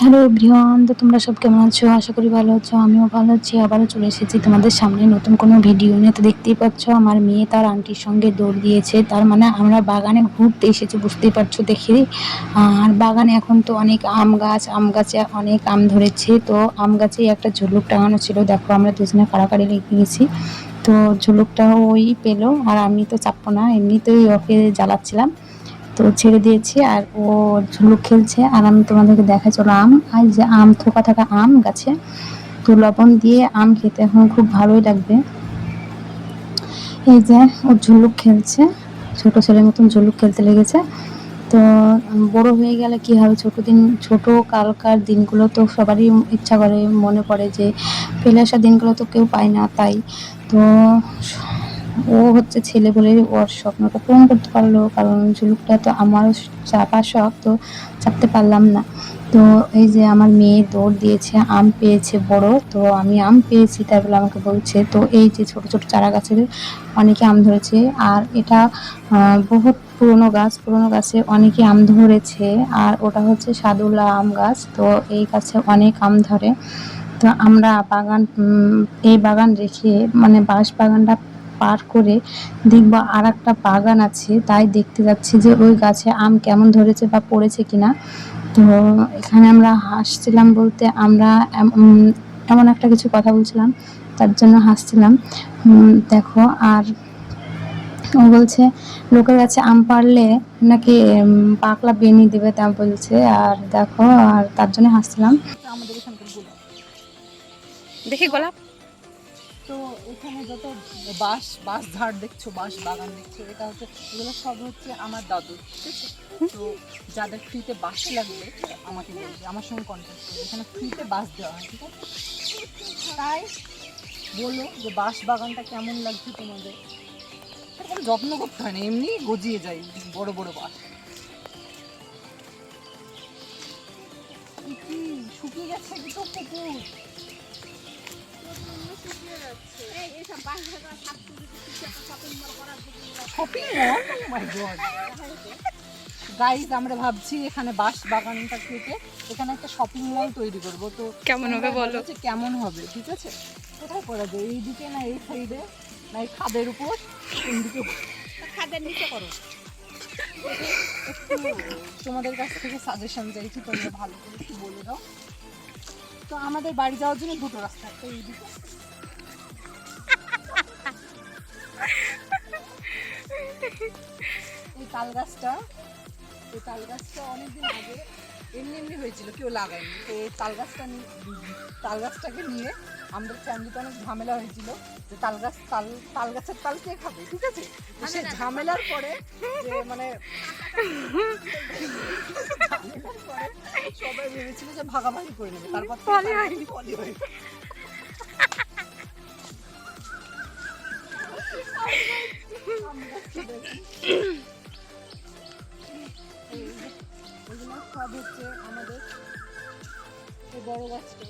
Hello everyone, তো তোমরা সব কেমন আছো? আশা করি ভালো আছো। আমিও ভালো আছি। আবারও চলে এসেছি তোমাদের সামনে নতুন কোনো ভিডিও নিয়ে। তো দেখতেই পাচ্ছ আমার মেয়ে তার আন্টির সঙ্গে দৌড় দিয়েছে। তার মানে আমরা বাগানে ঘুরতে এসেছি, বুঝতেই পারছো দেখে। আর বাগানে এখন তো অনেক আম গাছে অনেক আম ধরেছে। তো আম গাছেই একটা ঝুলুক টাঙানো ছিল, দেখো আমরা দুজনে কাড়াকাড়ি লেগে গেছি। তো ঝুলুকটাও ওই পেলো, আর আমি তো চাপবো না, এমনিতেই ওকে জ্বালাচ্ছিলাম। তো ছেড়ে দিয়েছি আর ও ঝুলুক খেলছে, আর আমি তোমাদেরকে দেখা চলো আম। আর যে আম থোকা থাকা আম গাছে, তো লবণ দিয়ে আম খেতে এখন খুব ভালোই লাগবে। এই যে ও ঝুলুক খেলছে, ছোট ছেলের মতন ঝুলুক খেলতে লেগেছে। তো বড় হয়ে গেলে কি হবে, ছোট কালকার দিনগুলো তো সবারই ইচ্ছা করে, মনে পড়ে যে ফেলে আসা দিনগুলো তো কেউ পায় না। তাই তো ও হচ্ছে ছেলে বলে ওর স্বপ্নটা পূরণ করতে পারলো, কারণ ঝুলুকটা তো আমারও চাপার শখ, তো চাপতে পারলাম না। তো এই যে আমার মেয়ে দৌড় দিয়েছে, আম পেয়েছে বড়, তো আমি আম পেয়েছি তাই বলে আমাকে বলছে। তো এই যে ছোট ছোট চারা গাছের অনেকে আম ধরেছে, আর এটা বহুত পুরনো গাছে অনেকে আম ধরেছে। আর ওটা হচ্ছে সাদুলা আম গাছ, তো এই গাছে অনেক আম ধরে। তো আমরা এই বাগান রেখে মানে বাঁশ বাগানটা পার করে দেখবো আর একটা বাগান আছে, তাই দেখতে যাচ্ছি যে ওই গাছে আম কেমন ধরেছে বা পড়েছে কিনা। তো এখানে আমরা হাসছিলাম বলতে আমরা এমন একটা কিছু কথা বলছিলাম, তার জন্য হাসছিলাম। দেখো, আর ও বলছে লোকের কাছে আম পাড়লে নাকি পাকলা বেনি দেবে, তা বলছে। আর দেখো, আর তার জন্য হাসছিলাম। আমাদের এখানকার গোলাপ দেখি গোলাপ। তো এখানে যত বাঁশ বাঁশ ঝাড় দেখছো, বাঁশ বাগান দেখছো, এটা হচ্ছে এগুলো সব হচ্ছে আমার দাদু, ঠিক আছে? তো যাদের ফ্রিতে বাঁশ লাগবে আমাকে বলবে, আমার সঙ্গে কন্ট্যাক্ট করবে, এখানে ফ্রিতে বাঁশ দেওয়া হয়, ঠিক আছে? তাই বলো যে বাঁশ বাগানটা কেমন লাগছে তোমাদের? কোনো যত্ন করতে হয় না, এমনি গজিয়ে যায় বড় বড় বাঁশ। কি শুকিয়ে গেছে কি তো পুকুর? গাইজ আমরা ভাবছি এখানে বাঁশ বাগানটা কেটে এখানে একটা শপিং মল তৈরি করব। তো কেমন হবে বলো? কেমন হবে, ঠিক আছে? কোথায় করা যায়, এইদিকে না এই সাইডে না এই খাদের উপর, কোনদিকে? খাদের নিচে করো। একটু তোমাদের কাছ থেকে সাজেশন চাইছি, তোমরা ভালো করে একটু বলে দাও। তো আমাদের বাড়ি যাওয়ার জন্য দুটো রাস্তা, একটা এইদিকে, এই তাল গাছটা অনেকদিন আগে এমনি হয়েছিল, কেউ লাগায়নি। তো এই তাল গাছটাকে নিয়ে আমাদের ফ্যামিলিতে অনেক ঝামেলা হয়েছিল যে তাল গাছের তাল কে খাবে, ঠিক আছে? সে ঝামেলার পরে যে মানে সবাই ভেবেছিল যে ভাগাভাগি করে নেবে, তারপর ফলি হয়নি। এগুলো সব হচ্ছে আমাদের এই বড় গাছটা।